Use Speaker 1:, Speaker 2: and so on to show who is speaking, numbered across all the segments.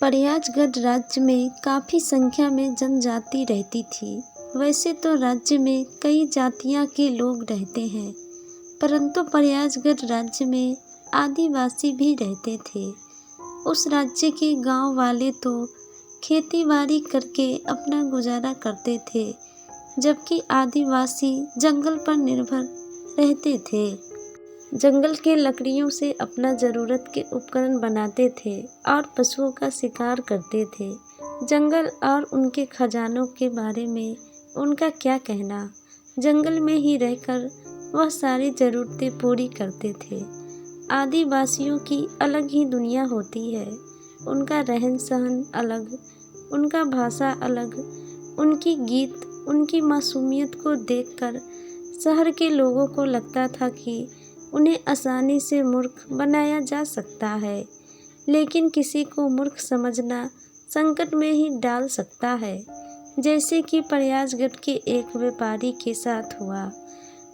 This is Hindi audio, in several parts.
Speaker 1: प्रयागराज राज्य में काफ़ी संख्या में जनजाति रहती थी। वैसे तो राज्य में कई जातियां के लोग रहते हैं, परंतु प्रयागराज राज्य में आदिवासी भी रहते थे। उस राज्य के गांव वाले तो खेती-बाड़ी करके अपना गुजारा करते थे, जबकि आदिवासी जंगल पर निर्भर रहते थे। जंगल के लकड़ियों से अपना ज़रूरत के उपकरण बनाते थे और पशुओं का शिकार करते थे। जंगल और उनके खजानों के बारे में उनका क्या कहना। जंगल में ही रहकर वह सारी ज़रूरतें पूरी करते थे। आदिवासियों की अलग ही दुनिया होती है। उनका रहन सहन अलग, उनका भाषा अलग, उनकी गीत, उनकी मासूमियत को देखकर शहर के लोगों को लगता था कि उन्हें आसानी से मूर्ख बनाया जा सकता है, लेकिन किसी को मूर्ख समझना संकट में ही डाल सकता है, जैसे कि प्रयागराज के एक व्यापारी के साथ हुआ।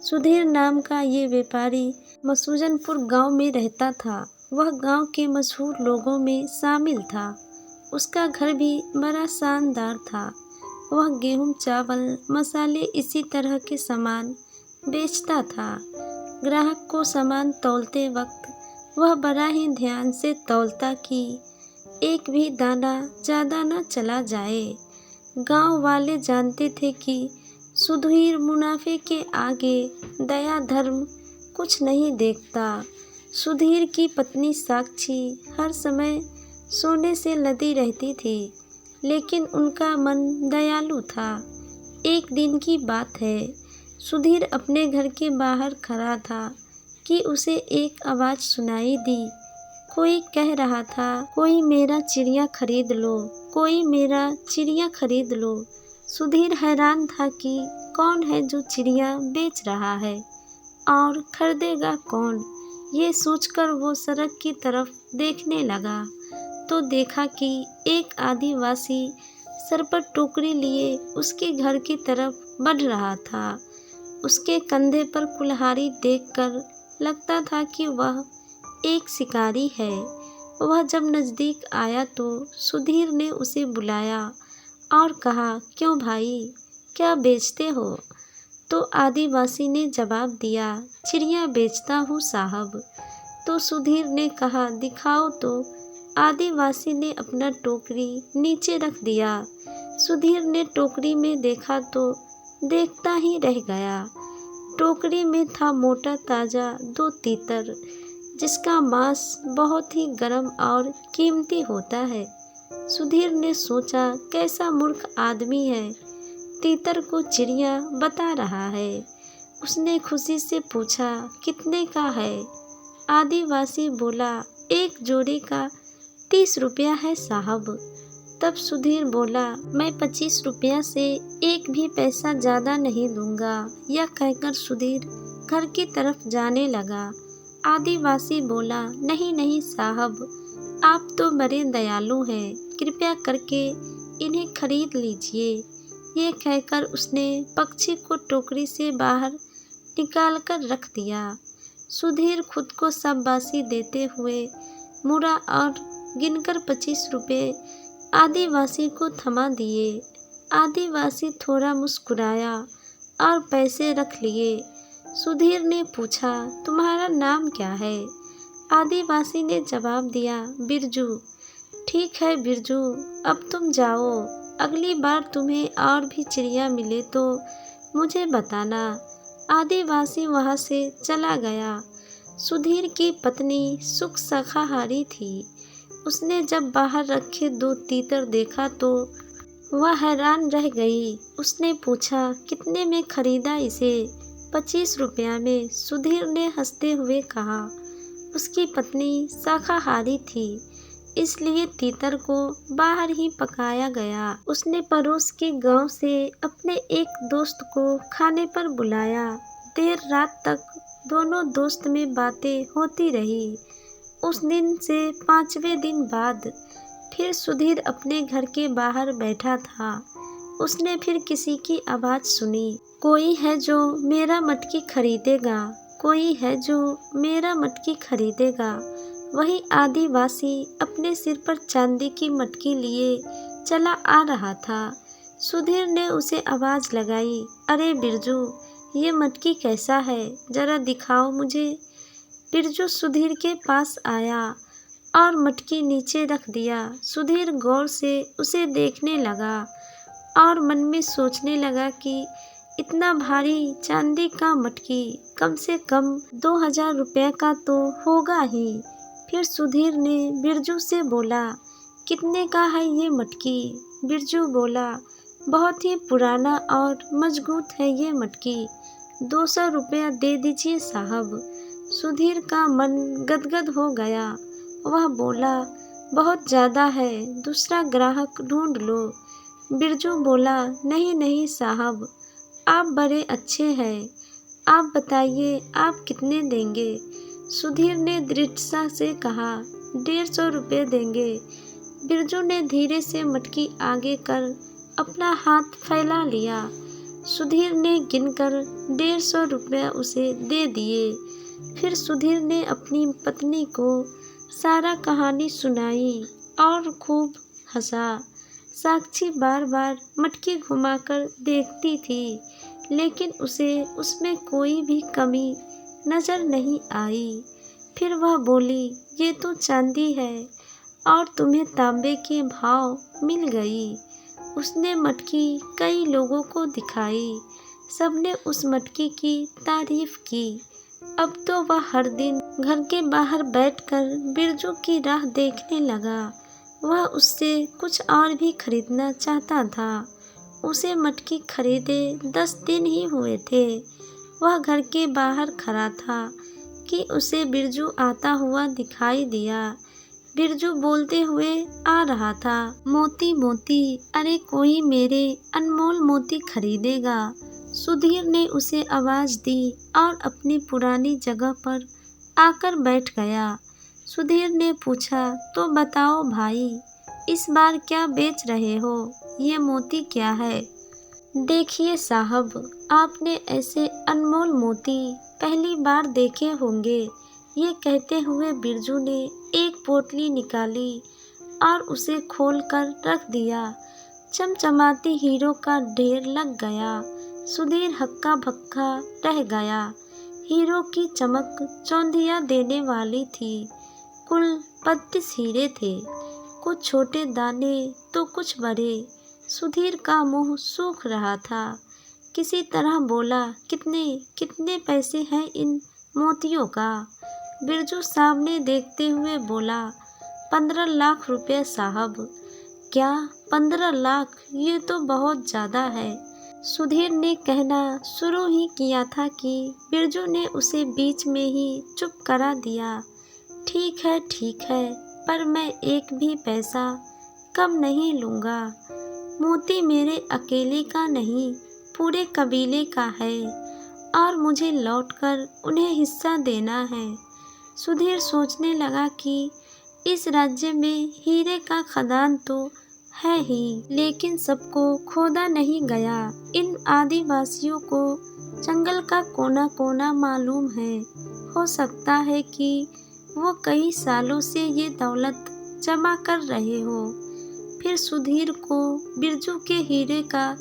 Speaker 1: सुधीर नाम का ये व्यापारी मसूजनपुर गांव में रहता था। वह गांव के मशहूर लोगों में शामिल था। उसका घर भी बड़ा शानदार था। वह गेहूं, चावल, मसाले इसी तरह के सामान बेचता था। ग्राहक को सामान तौलते वक्त वह बड़ा ही ध्यान से तौलता कि एक भी दाना ज़्यादा न चला जाए। गांव वाले जानते थे कि सुधीर मुनाफे के आगे दया धर्म कुछ नहीं देखता। सुधीर की पत्नी साक्षी हर समय सोने से लदी रहती थी, लेकिन उनका मन दयालु था। एक दिन की बात है, सुधीर अपने घर के बाहर खड़ा था कि उसे एक आवाज़ सुनाई दी। कोई कह रहा था, कोई मेरा चिड़िया खरीद लो, कोई मेरा चिड़िया खरीद लो। सुधीर हैरान था कि कौन है जो चिड़िया बेच रहा है और खरीदेगा कौन। ये सोचकर वो सड़क की तरफ देखने लगा तो देखा कि एक आदिवासी सर पर टोकरी लिए उसके घर की तरफ बढ़ रहा था। उसके कंधे पर कुल्हाड़ी देखकर लगता था कि वह एक शिकारी है। वह जब नज़दीक आया तो सुधीर ने उसे बुलाया और कहा, क्यों भाई, क्या बेचते हो? तो आदिवासी ने जवाब दिया, चिड़िया बेचता हूँ साहब। तो सुधीर ने कहा, दिखाओ तो। आदिवासी ने अपना टोकरी नीचे रख दिया। सुधीर ने टोकरी में देखा तो देखता ही रह गया। टोकरी में था मोटा ताज़ा 2 तीतर, जिसका मांस बहुत ही गर्म और कीमती होता है। सुधीर ने सोचा, कैसा मूर्ख आदमी है, तीतर को चिड़िया बता रहा है। उसने खुशी से पूछा, कितने का है? आदिवासी बोला, एक जोड़ी का 30 रुपया है साहब। तब सुधीर बोला, मैं 25 रुपया से एक भी पैसा ज़्यादा नहीं दूंगा। यह कहकर सुधीर घर की तरफ जाने लगा। आदिवासी बोला, नहीं नहीं साहब, आप तो बड़े दयालु हैं, कृपया करके इन्हें खरीद लीजिए। ये कहकर उसने पक्षी को टोकरी से बाहर निकालकर रख दिया। सुधीर खुद को शाबाशी देते हुए मुड़ा और गिनकर 25 रुपये आदिवासी को थमा दिए। आदिवासी थोड़ा मुस्कुराया और पैसे रख लिए। सुधीर ने पूछा, तुम्हारा नाम क्या है? आदिवासी ने जवाब दिया, बिरजू। ठीक है बिरजू, अब तुम जाओ। अगली बार तुम्हें और भी चिड़िया मिले तो मुझे बताना। आदिवासी वहाँ से चला गया। सुधीर की पत्नी सुख शाकाहारी थी। उसने जब बाहर रखे 2 तीतर देखा तो वह हैरान रह गई। उसने पूछा, कितने में खरीदा इसे? 25 रुपया में, सुधीर ने हंसते हुए कहा। उसकी पत्नी शाकाहारी थी, इसलिए तीतर को बाहर ही पकाया गया। उसने पड़ोस के गांव से अपने एक दोस्त को खाने पर बुलाया। देर रात तक दोनों दोस्त में बातें होती रही। उस दिन से 5वें दिन बाद फिर सुधीर अपने घर के बाहर बैठा था। उसने फिर किसी की आवाज़ सुनी, कोई है जो मेरा मटकी खरीदेगा, कोई है जो मेरा मटकी खरीदेगा। वही आदिवासी अपने सिर पर चांदी की मटकी लिए चला आ रहा था। सुधीर ने उसे आवाज़ लगाई, अरे बिरजू, ये मटकी कैसा है, जरा दिखाओ मुझे। बिरजू सुधीर के पास आया और मटकी नीचे रख दिया। सुधीर गौर से उसे देखने लगा और मन में सोचने लगा कि इतना भारी चांदी का मटकी कम से कम 2000 रुपये का तो होगा ही। फिर सुधीर ने बिरजू से बोला, कितने का है ये मटकी? बिरजू बोला, बहुत ही पुराना और मजबूत है ये मटकी, 200 रुपया दे दीजिए साहब। सुधीर का मन गदगद हो गया। वह बोला, बहुत ज़्यादा है, दूसरा ग्राहक ढूंढ लो। बिरजू बोला, नहीं नहीं साहब, आप बड़े अच्छे हैं, आप बताइए आप कितने देंगे? सुधीर ने दृढ़ता से कहा, 150 रुपये देंगे। बिरजू ने धीरे से मटकी आगे कर अपना हाथ फैला लिया। सुधीर ने गिनकर 150 रुपये उसे दे दिए। फिर सुधीर ने अपनी पत्नी को सारा कहानी सुनाई और खूब हंसा। साक्षी बार बार मटकी घुमाकर देखती थी, लेकिन उसे उसमें कोई भी कमी नज़र नहीं आई। फिर वह बोली, ये तो चांदी है और तुम्हें तांबे के भाव मिल गई। उसने मटकी कई लोगों को दिखाई, सबने उस मटकी की तारीफ की। अब तो वह हर दिन घर के बाहर बैठकर बिरजू की राह देखने लगा। वह उससे कुछ और भी खरीदना चाहता था। उसे मटकी खरीदे 10 दिन ही हुए थे। वह घर के बाहर खड़ा था कि उसे बिरजू आता हुआ दिखाई दिया। बिरजू बोलते हुए आ रहा था, मोती मोती, अरे कोई मेरे अनमोल मोती खरीदेगा। सुधीर ने उसे आवाज़ दी और अपनी पुरानी जगह पर आकर बैठ गया। सुधीर ने पूछा, तो बताओ भाई, इस बार क्या बेच रहे हो? ये मोती क्या है? देखिए साहब, आपने ऐसे अनमोल मोती पहली बार देखे होंगे। ये कहते हुए बिरजू ने एक पोटली निकाली और उसे खोलकर रख दिया। चमचमाती हीरो का ढेर लग गया। सुधीर हक्का बक्का रह गया। हीरो की चमक चौंधिया देने वाली थी। कुल 32 हीरे थे, कुछ छोटे दाने तो कुछ बड़े। सुधीर का मुंह सूख रहा था। किसी तरह बोला, कितने कितने पैसे हैं इन मोतियों का? बिरजू सामने देखते हुए बोला, 15 लाख रुपए साहब। क्या 15 लाख? ये तो बहुत ज़्यादा है। सुधीर ने कहना शुरू ही किया था कि बिरजू ने उसे बीच में ही चुप करा दिया। ठीक है, पर मैं एक भी पैसा कम नहीं लूँगा। मोती मेरे अकेले का नहीं, पूरे कबीले का है और मुझे लौटकर उन्हें हिस्सा देना है। सुधीर सोचने लगा कि इस राज्य में हीरे का खदान तो है ही, लेकिन सबको खोदा नहीं गया। इन आदिवासियों को जंगल का कोना कोना मालूम है। हो सकता है कि वो कई सालों से ये दौलत जमा कर रहे हो। फिर सुधीर को बिरजू के हीरे का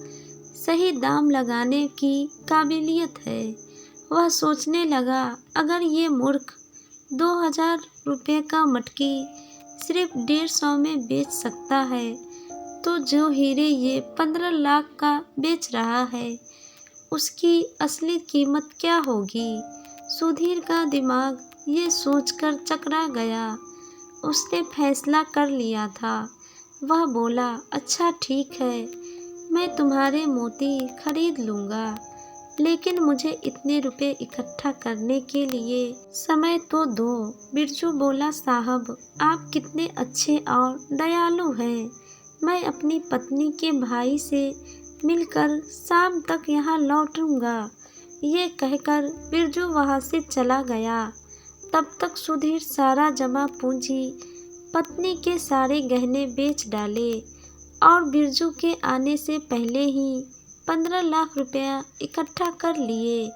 Speaker 1: सही दाम लगाने की काबिलियत है। वह सोचने लगा, अगर ये मूर्ख 2000 रुपये का मटकी सिर्फ 150 में बेच सकता है, तो जो हीरे ये 15 लाख का बेच रहा है, उसकी असली कीमत क्या होगी? सुधीर का दिमाग ये सोचकर चकरा गया। उसने फैसला कर लिया था। वह बोला, अच्छा ठीक है, मैं तुम्हारे मोती खरीद लूँगा, लेकिन मुझे इतने रुपए इकट्ठा करने के लिए समय तो दो। बिरजू बोला, साहब आप कितने अच्छे और दयालु हैं। मैं अपनी पत्नी के भाई से मिलकर शाम तक यहाँ लौटूंगा। ये कहकर बिरजू वहाँ से चला गया। तब तक सुधीर सारा जमा पूंजी, पत्नी के सारे गहने बेच डाले और बिरजू के आने से पहले ही 15 लाख रुपया इकट्ठा कर लिए।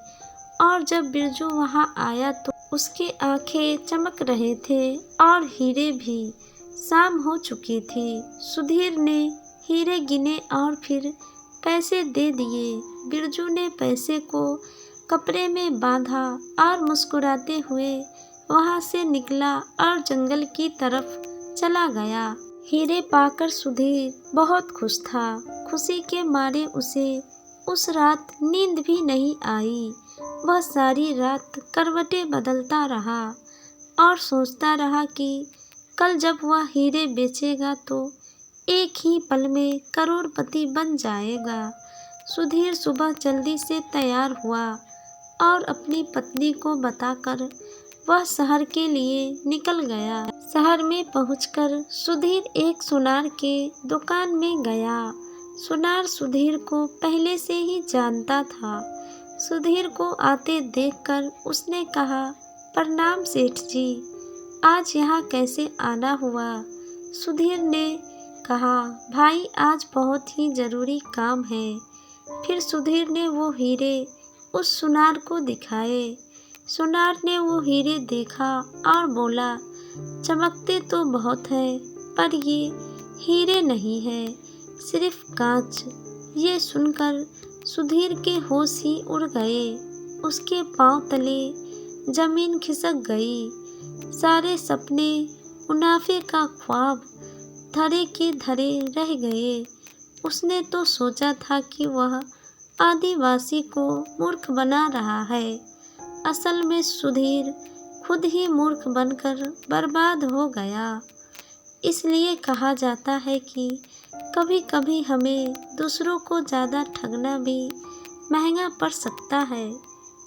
Speaker 1: और जब बिरजू वहाँ आया तो उसके आंखें चमक रहे थे और हीरे भी। शाम हो चुकी थी। सुधीर ने हीरे गिने और फिर पैसे दे दिए। बिरजू ने पैसे को कपड़े में बांधा और मुस्कुराते हुए वहां से निकला और जंगल की तरफ चला गया। हीरे पाकर सुधीर बहुत खुश था। खुशी के मारे उसे उस रात नींद भी नहीं आई। वह सारी रात करवटें बदलता रहा और सोचता रहा कि कल जब वह हीरे बेचेगा तो एक ही पल में करोड़पति बन जाएगा। सुधीर सुबह जल्दी से तैयार हुआ और अपनी पत्नी को बताकर वह शहर के लिए निकल गया। शहर में पहुंचकर सुधीर एक सुनार के दुकान में गया। सुनार सुधीर को पहले से ही जानता था। सुधीर को आते देखकर उसने कहा, प्रणाम सेठ जी, आज यहाँ कैसे आना हुआ? सुधीर ने कहा, भाई आज बहुत ही ज़रूरी काम है। फिर सुधीर ने वो हीरे उस सुनार को दिखाए। सुनार ने वो हीरे देखा और बोला, चमकते तो बहुत है पर ये हीरे नहीं है, सिर्फ कांच। ये सुनकर सुधीर के होश ही उड़ गए। उसके पांव तले जमीन खिसक गई। सारे सपने, मुनाफे का ख्वाब धरे के धरे रह गए। उसने तो सोचा था कि वह आदिवासी को मूर्ख बना रहा है। असल में सुधीर खुद ही मूर्ख बनकर बर्बाद हो गया। इसलिए कहा जाता है कि कभी कभी हमें दूसरों को ज़्यादा ठगना भी महंगा पड़ सकता है।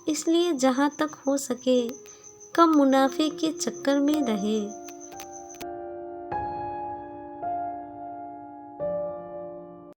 Speaker 1: इसलिए जहाँ तक हो सके कम मुनाफे के चक्कर में रहे।